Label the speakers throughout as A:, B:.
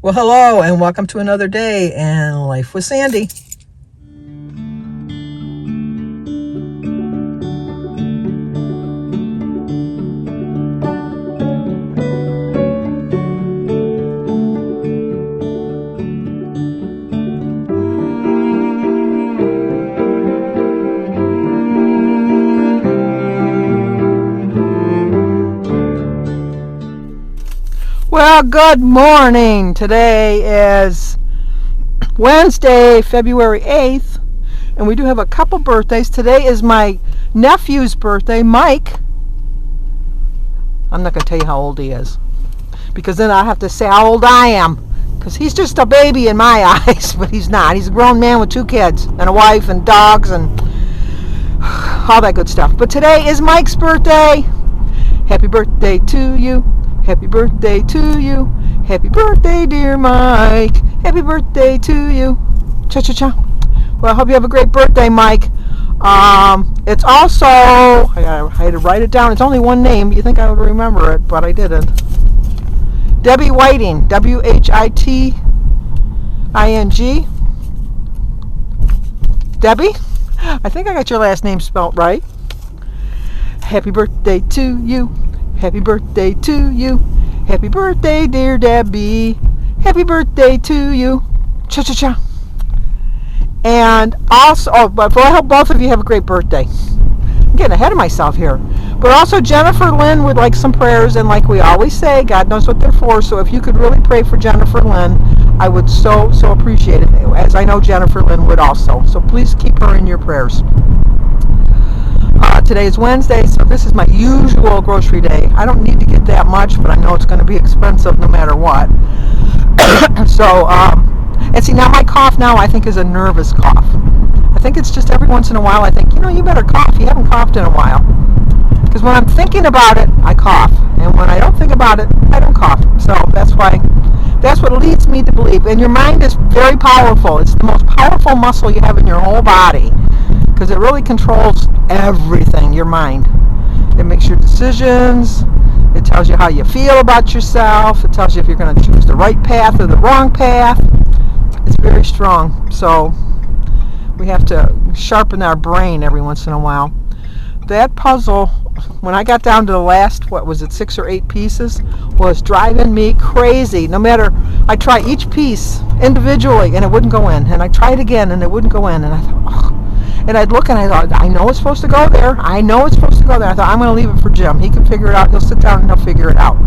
A: Well, hello, and welcome to another day in Life with Sandy. Well, good morning. Today is Wednesday, February 8th, and we do have a couple birthdays. Today is my nephew's birthday, Mike. I'm not going to tell you how old he is, because then I have to say how old I am, because he's just a baby in my eyes, but he's not. He's a grown man with 2 kids and a wife and dogs and all that good stuff. But today is Mike's birthday. Happy birthday to you. Happy birthday to you. Happy birthday, dear Mike. Happy birthday to you. Cha-cha-cha. Well, I hope you have a great birthday, Mike. It's also, I had to write it down. It's only one name. You think I would remember it, but I didn't. Debbie Whiting. W-H-I-T-I-N-G. Debbie? I think I got your last name spelt right. Happy birthday to you. Happy birthday to you. Happy birthday, dear Debbie. Happy birthday to you. Cha-cha-cha. And also, but I hope both of you have a great birthday. I'm getting ahead of myself here. But also, Jennifer Lynn would like some prayers, and like we always say, God knows what they're for. So if you could really pray for Jennifer Lynn, I would so appreciate it, as I know Jennifer Lynn would also. So please keep her in your prayers. Today is Wednesday, so this is my usual grocery day. I don't need to get that much, but I know it's going to be expensive no matter what. So, and see, now my cough now I think is a nervous cough. I think it's just every once in a while I think, you better cough. You haven't coughed in a while. Because when I'm thinking about it, I cough. And when I don't think about it, I don't cough. So that's what leads me to believe. And your mind is very powerful. It's the most powerful muscle you have in your whole body, because it really controls everything, your mind. It makes your decisions. It tells you how you feel about yourself. It tells you if you're going to choose the right path or the wrong path. It's very strong. So we have to sharpen our brain every once in a while. That puzzle, when I got down to the last, 6 or 8 pieces, was driving me crazy. No matter, I try each piece individually and it wouldn't go in. And I tried again and it wouldn't go in. And I thought, oh. And I'd look and I thought, I know it's supposed to go there. I know it's supposed to go there. I thought, I'm going to leave it for Jim. He can figure it out. He'll sit down and he'll figure it out.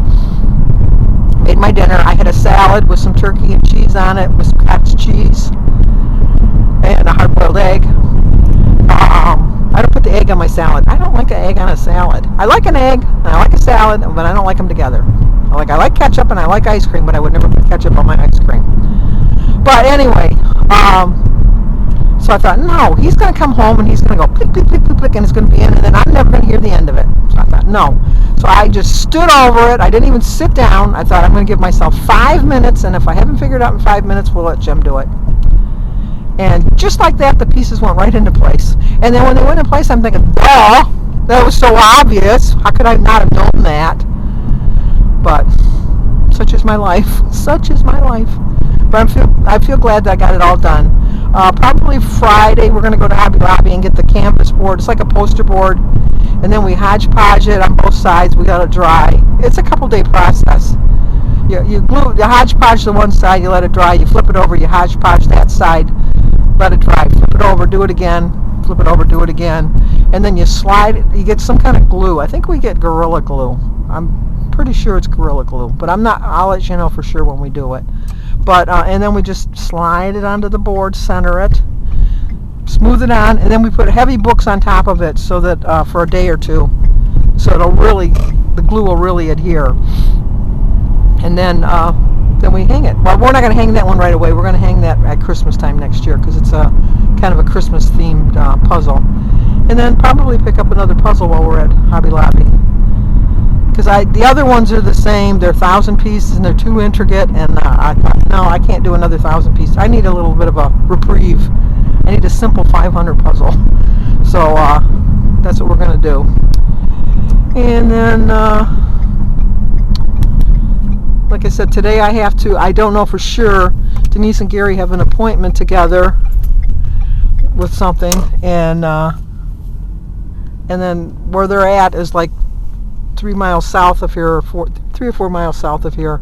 A: Made my dinner. I had a salad with some turkey and cheese on it, with some cottage cheese and a hard-boiled egg. I don't put the egg on my salad. I don't like an egg on a salad. I like an egg and I like a salad, but I don't like them together. I like ketchup and I like ice cream, but I would never put ketchup on my ice cream. But anyway, so I thought, no, he's going to come home and he's going to go click, click, click, click, click, and it's going to be in, and then I'm never going to hear the end of it. So I thought, no. So I just stood over it. I didn't even sit down. I thought, I'm going to give myself 5 minutes, and if I haven't figured it out in 5 minutes, we'll let Jim do it. And just like that, the pieces went right into place. And then when they went in place, I'm thinking, duh, that was so obvious. How could I not have known that? But such is my life. Such is my life. But I feel glad that I got it all done. Probably Friday, we're going to go to Hobby Lobby and get the canvas board. It's like a poster board. And then we hodgepodge it on both sides. We got it dry. It's a couple-day process. You hodgepodge the one side, you let it dry. You flip it over, you hodgepodge that side, let it dry. Flip it over, do it again. Flip it over, do it again. And then you slide it. You get some kind of glue. I think we get Gorilla Glue. I'm pretty sure it's Gorilla Glue. But I'll let you know for sure when we do it. But and then we just slide it onto the board, center it, smooth it on, and then we put heavy books on top of it so that for a day or two, so the glue will really adhere. And then we hang it. Well, we're not going to hang that one right away. We're going to hang that at Christmas time next year, because it's a kind of a Christmas themed puzzle. And then probably pick up another puzzle while we're at Hobby Lobby. Because the other ones are the same. They're 1,000 pieces and they're too intricate. And I thought, no, I can't do another 1,000 pieces. I need a little bit of a reprieve. I need a simple 500 puzzle. So that's what we're going to do. And then like I said, today I don't know for sure. Denise and Gary have an appointment together with something, and then where they're at is like 3 miles south of here, 3 or 4 miles south of here.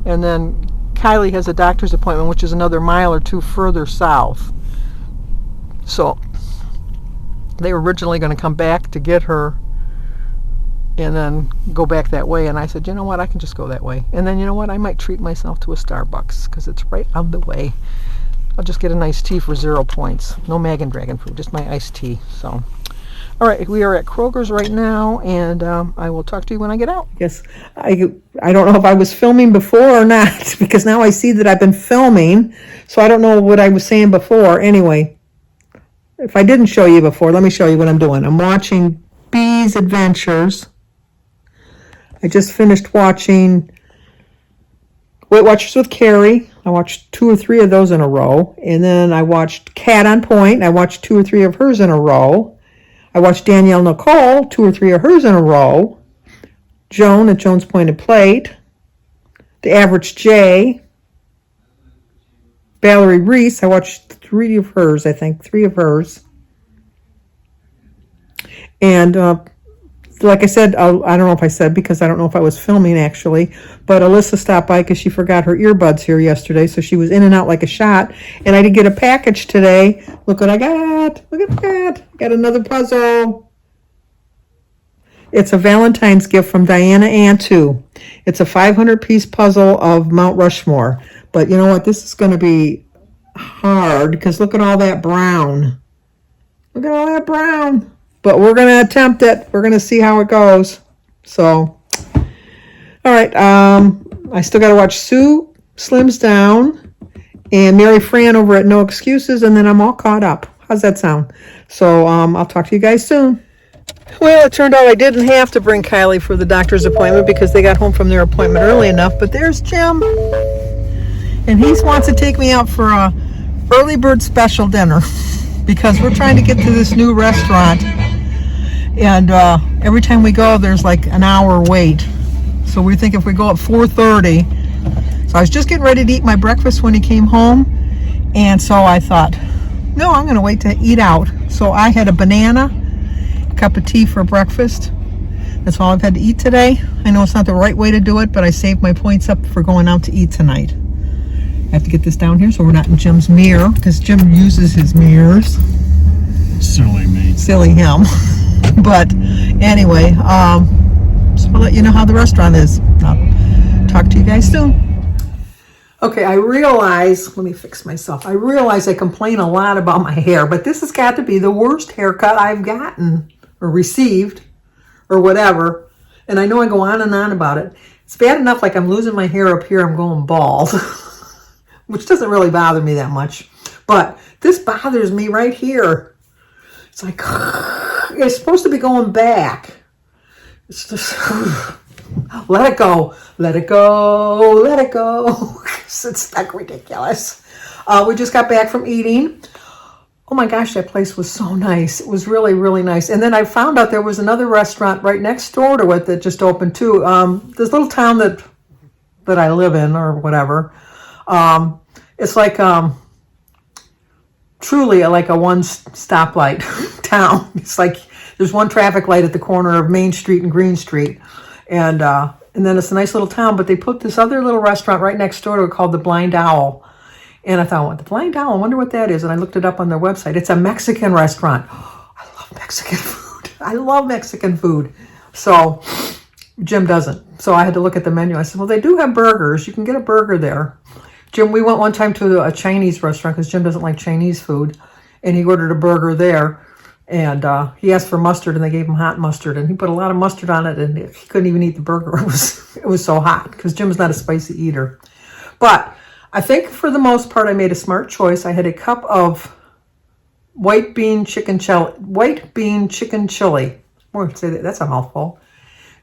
A: And then Kylie has a doctor's appointment, which is another mile or two further south. So they were originally going to come back to get her and then go back that way. And I said, you know what, I can just go that way. And then, you know what, I might treat myself to a Starbucks because it's right on the way. I'll just get a nice tea for 0 points. No Mag and Dragon food, just my iced tea. So, all right, we are at Kroger's right now, and I will talk to you when I get out. Yes, I don't know if I was filming before or not, because now I see that I've been filming, so I don't know what I was saying before. Anyway, if I didn't show you before, let me show you what I'm doing. I'm watching Bee's Adventures. I just finished watching Weight Watchers with Carrie. I watched 2 or 3 of those in a row. And then I watched Cat on Point. I watched 2 or 3 of hers in a row. I watched Danielle Nicole, 2 or 3 of hers in a row. Joan at Joan's Pointed Plate. The Average J. Valerie Reese. I watched 3 of hers, I think. 3 of hers. And like I said, I don't know if I said, because I don't know if I was filming actually, but Alyssa stopped by because she forgot her earbuds here yesterday, so she was in and out like a shot. And I did get a package today. Look what I got. Look at that. I got another puzzle. It's a Valentine's gift from Diana Antu. It's a 500-piece puzzle of Mount Rushmore. But you know what? This is going to be hard because look at all that brown. Look at all that brown. But we're going to attempt it. We're going to see how it goes. So, all right. I still got to watch Sue Slims Down and Mary Fran over at No Excuses, and then I'm all caught up. How's that sound? So I'll talk to you guys soon. Well, it turned out I didn't have to bring Kylie for the doctor's appointment because they got home from their appointment early enough. But there's Jim, and he wants to take me out for a early bird special dinner because we're trying to get to this new restaurant. And every time we go, there's like an hour wait. So we think if we go at 4:30. So I was just getting ready to eat my breakfast when he came home. And so I thought, no, I'm going to wait to eat out. So I had a banana, a cup of tea for breakfast. That's all I've had to eat today. I know it's not the right way to do it, but I saved my points up for going out to eat tonight. I have to get this down here so we're not in Jim's mirror, because Jim uses his mirrors.
B: Silly me.
A: Silly him. But anyway, so I'll let you know how the restaurant is. I'll talk to you guys soon. Okay, I realize, let me fix myself. I realize I complain a lot about my hair, but this has got to be the worst haircut I've gotten or received or whatever. And I know I go on and on about it. It's bad enough like I'm losing my hair up here, I'm going bald, which doesn't really bother me that much. But this bothers me right here. It's like, it's supposed to be going back. It's just, let it go, let it go, let it go. It's like ridiculous. We just got back from eating. Oh my gosh, that place was so nice. It was really, really nice. And then I found out there was another restaurant right next door to it that just opened too. This little town that I live in or whatever. It's like, truly like a one stoplight town. It's like there's one traffic light at the corner of Main Street and Green Street. And then it's a nice little town, but they put this other little restaurant right next door to it called the Blind Owl. And I thought, what, the Blind Owl? I wonder what that is. And I looked it up on their website. It's a Mexican restaurant. Oh, I love Mexican food. I love Mexican food. So Jim doesn't. So I had to look at the menu. I said, well, they do have burgers. You can get a burger there. Jim, we went one time to a Chinese restaurant because Jim doesn't like Chinese food. And he ordered a burger there. And he asked for mustard, and they gave him hot mustard. And he put a lot of mustard on it, and he couldn't even eat the burger. It was so hot because Jim's not a spicy eater. But I think for the most part, I made a smart choice. I had a cup of white bean chicken chili. Or say that, that's a mouthful.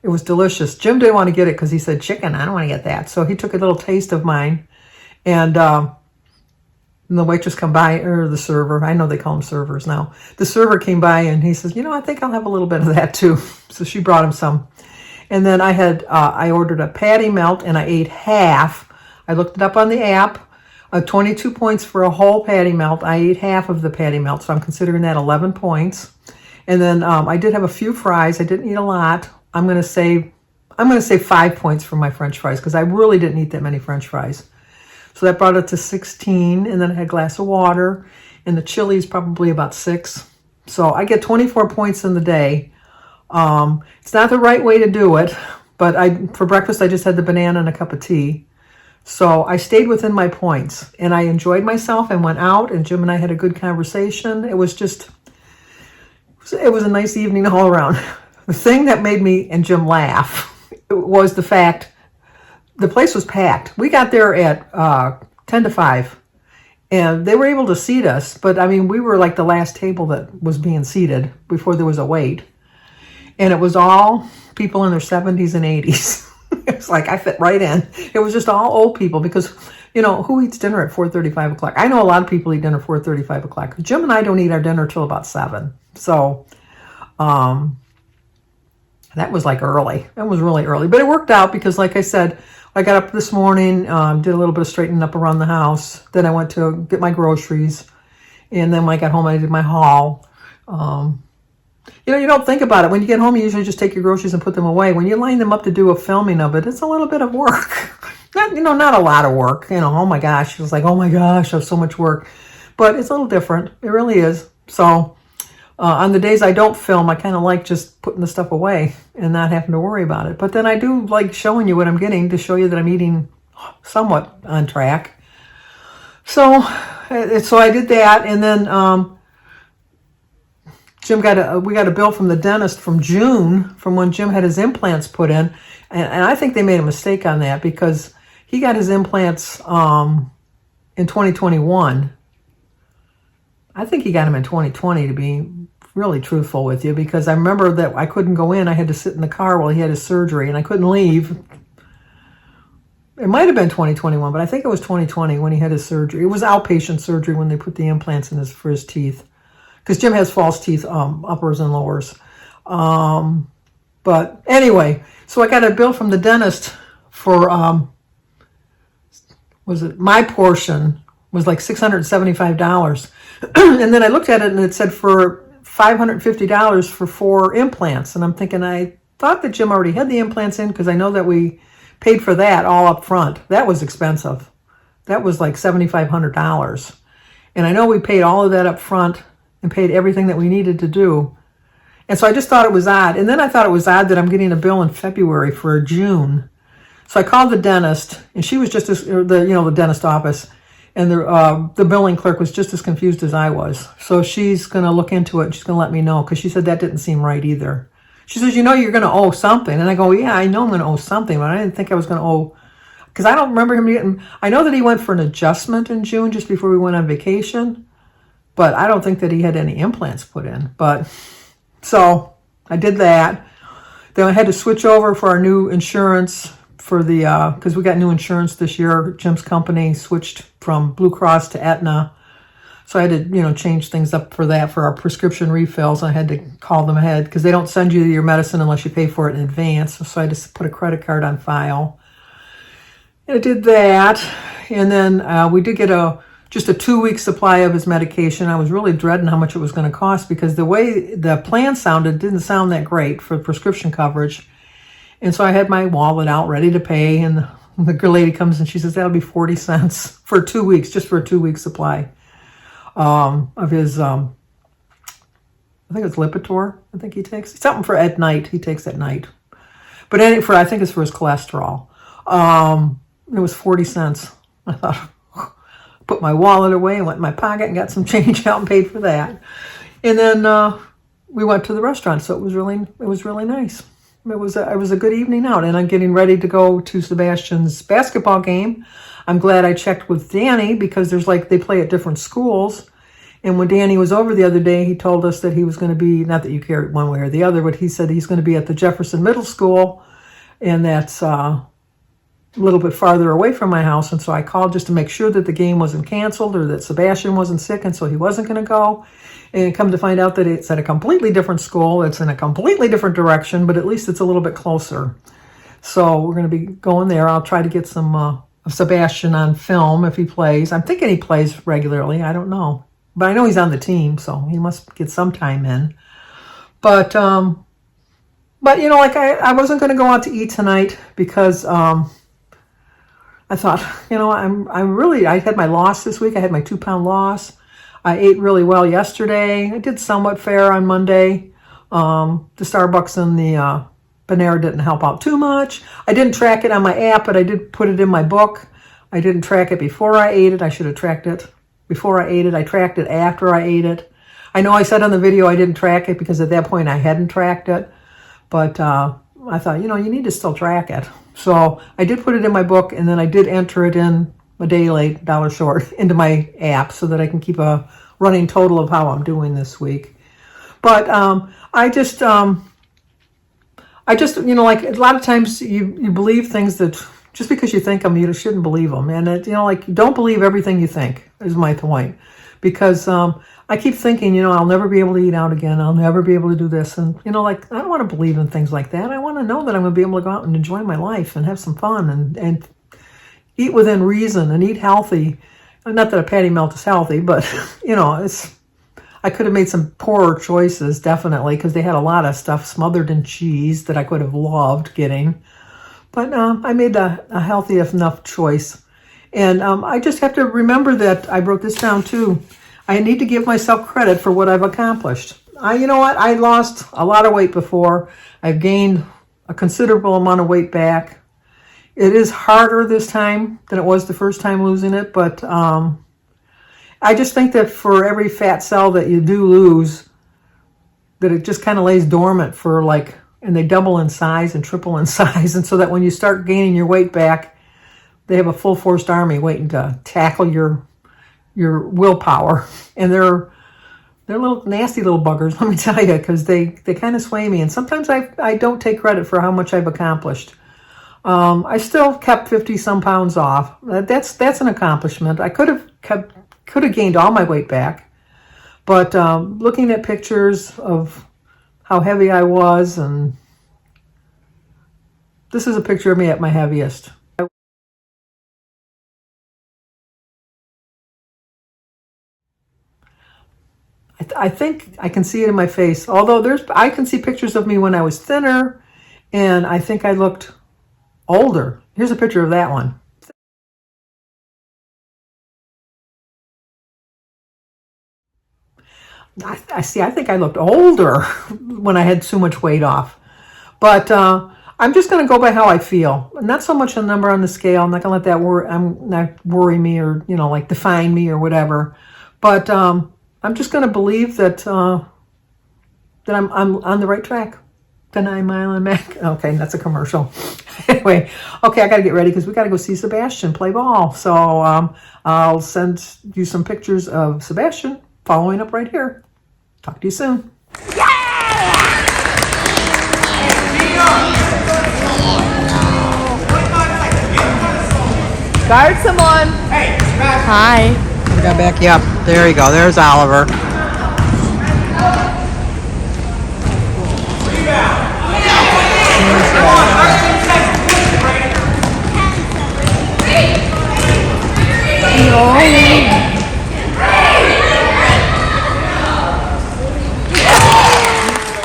A: It was delicious. Jim didn't want to get it because he said chicken. I don't want to get that. So he took a little taste of mine. And the waitress come by, or the server. I know they call them servers now. The server came by and he says, you know, I think I'll have a little bit of that too. So she brought him some. And then I ordered a patty melt and I ate half. I looked it up on the app. 22 points for a whole patty melt. I ate half of the patty melt, so I'm considering that 11 points. And then I did have a few fries. I didn't eat a lot. I'm going to say 5 points for my French fries because I really didn't eat that many French fries. So that brought it to 16. And then I had a glass of water. And the chili is probably about 6. So I get 24 points in the day. It's not the right way to do it, but for breakfast I just had the banana and a cup of tea. So I stayed within my points and I enjoyed myself and went out and Jim and I had a good conversation. It was a nice evening all around. The thing that made me and Jim laugh was the fact the place was packed. We got there at 10 to 5 and they were able to seat us, but I mean, we were like the last table that was being seated before there was a wait. And it was all people in their 70s and 80s. It's like I fit right in. It was just all old people because, who eats dinner at 4:30, 5 o'clock? I know a lot of people eat dinner at 4:30, 5 o'clock. Jim and I don't eat our dinner till about 7. So that was like early. That was really early. But it worked out because, like I said, I got up this morning, did a little bit of straightening up around the house. Then I went to get my groceries. And then when I got home, I did my haul. You don't think about it. When you get home, you usually just take your groceries and put them away. When you line them up to do a filming of it, it's a little bit of work. Not a lot of work. Oh my gosh. It was like, oh my gosh, I have so much work. But it's a little different. It really is. So on the days I don't film, I kind of like just putting the stuff away and not having to worry about it. But then I do like showing you what I'm getting to show you that I'm eating somewhat on track. So I did that. And then we got a bill from the dentist from June, from when Jim had his implants put in, and I think they made a mistake on that because he got his implants in 2021. I think he got them in 2020, to be really truthful with you, because I remember that I couldn't go in. I had to sit in the car while he had his surgery, and I couldn't leave. It might have been 2021, but I think it was 2020 when he had his surgery. It was outpatient surgery when they put the implants in for his teeth. Because Jim has false teeth, uppers and lowers. But anyway, so I got a bill from the dentist for, my portion was like $675. And then I looked at it and it said for $550 for 4 implants. And I'm thinking, I thought that Jim already had the implants in because I know that we paid for that all up front. That was expensive. That was like $7,500. And I know we paid all of that up front and paid everything that we needed to do. And so I just thought it was odd. And then I thought it was odd that I'm getting a bill in February for June. So I called the dentist, and she was just as, the dentist office, and the billing clerk was just as confused as I was. So she's going to look into it, and she's going to let me know, because she said that didn't seem right either. She says, you're going to owe something. And I go, yeah, I know I'm going to owe something, but I didn't think I was going to owe, because I don't remember him getting, I know that he went for an adjustment in June just before we went on vacation. But I don't think that he had any implants put in. But so I did that. Then I had to switch over for our new insurance for because we got new insurance this year. Jim's company switched from Blue Cross to Aetna. So I had to, change things up for that, for our prescription refills. I had to call them ahead because they don't send you your medicine unless you pay for it in advance. So I just put a credit card on file. And I did that. And then we did get just a 2-week supply of his medication. I was really dreading how much it was going to cost because the way the plan sounded didn't sound that great for prescription coverage. And so I had my wallet out ready to pay, and the girl lady comes and she says, that'll be 40 cents for 2 weeks, just for a 2-week supply of his, I think it's Lipitor, I think he takes. Something for at night, he takes at night. But I think it's for his cholesterol. It was 40 cents. I thought, put my wallet away and went in my pocket and got some change out and paid for that. And then we went to the restaurant, so it was really nice. It was a good evening out, and I'm getting ready to go to Sebastian's basketball game. I'm glad I checked with Danny because they play at different schools. And when Danny was over the other day, he told us that he was going to be, not that you care one way or the other, but he said he's going to be at the Jefferson Middle School, and that's a little bit farther away from my house, and so I called just to make sure that the game wasn't canceled or that Sebastian wasn't sick, and so he wasn't going to go. And come to find out that it's at a completely different school. It's in a completely different direction, but at least it's a little bit closer. So we're going to be going there. I'll try to get some of Sebastian on film if he plays. I'm thinking he plays regularly. I don't know. But I know he's on the team, so he must get some time in. But you know, like I wasn't going to go out to eat tonight because I thought, you know, I had my loss this week. I had my 2-pound loss. I ate really well yesterday. I did somewhat fare on Monday. The Starbucks and the Panera didn't help out too much. I didn't track it on my app, but I did put it in my book. I didn't track it before I ate it. I should have tracked it before I ate it. I tracked it after I ate it. I know I said on the video I didn't track it because at that point I hadn't tracked it. But I thought, you know, you need to still track it. So I did put it in my book, and then I did enter it in a day late, dollar short, into my app so that I can keep a running total of how I'm doing this week. But I just, you know, like a lot of times you believe things that just because you think them, you shouldn't believe them. And, you know, like don't believe everything you think is my point. Because I keep thinking, you know, I'll never be able to eat out again. I'll never be able to do this. And, you know, like I don't want to believe in things like that. I want to know that I'm going to be able to go out and enjoy my life and have some fun and eat within reason and eat healthy. Not that a patty melt is healthy, but, you know, I could have made some poorer choices, definitely, because they had a lot of stuff smothered in cheese that I could have loved getting. But I made a healthy enough choice. And I just have to remember that I wrote this down too. I need to give myself credit for what I've accomplished. You know what? I lost a lot of weight before. I've gained a considerable amount of weight back. It is harder this time than it was the first time losing it, but I just think that for every fat cell that you do lose, that it just kind of lays dormant for and they double in size and triple in size, and so that when you start gaining your weight back, they have a full-forced army waiting to tackle your willpower. And they're little nasty little buggers, let me tell you, because they kind of sway me. And sometimes I don't take credit for how much I've accomplished. I still kept 50-some pounds off. That's an accomplishment. I could have gained all my weight back. But looking at pictures of how heavy I was, and this is a picture of me at my heaviest. I think I can see it in my face. Although I can see pictures of me when I was thinner, and I think I looked older. Here's a picture of that one. I think I looked older when I had so much weight off. But I'm just going to go by how I feel. Not so much a number on the scale. I'm not going to let that worry me or, you know, like define me or whatever. But I'm just going to believe that that I'm on the right track. The 9 Mile and Mac. Okay, that's a commercial. Anyway, okay, I got to get ready because we got to go see Sebastian play ball. So I'll send you some pictures of Sebastian following up right here. Talk to you soon.
C: Guard someone.
D: Hey,
C: Hi.
A: We got back you up. There you go. There's Oliver.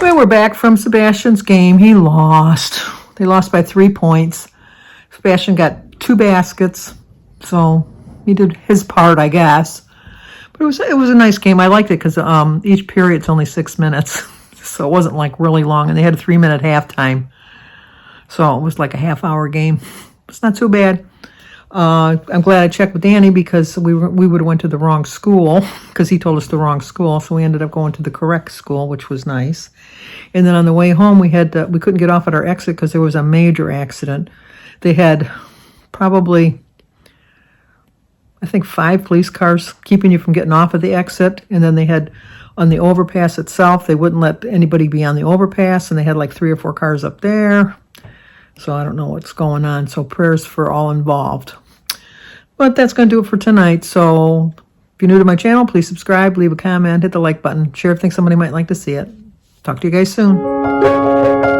A: Well, we're back from Sebastian's game. He lost. They lost by 3 points. Sebastian got 2 baskets, so he did his part, I guess. But it was a nice game. I liked it because each period's only 6 minutes, so it wasn't like really long. And they had a 3-minute halftime, so it was like a half-hour game. It's not too bad. I'm glad I checked with Danny because we would have went to the wrong school because he told us the wrong school, so we ended up going to the correct school, which was nice. And then on the way home, we couldn't get off at our exit because there was a major accident. They had probably, I think, 5 police cars keeping you from getting off of the exit, and then they had on the overpass itself, they wouldn't let anybody be on the overpass, and they had like 3 or 4 cars up there. So I don't know what's going on. So prayers for all involved. But that's going to do it for tonight. So if you're new to my channel, please subscribe, leave a comment, hit the like button, share if you think somebody might like to see it. Talk to you guys soon.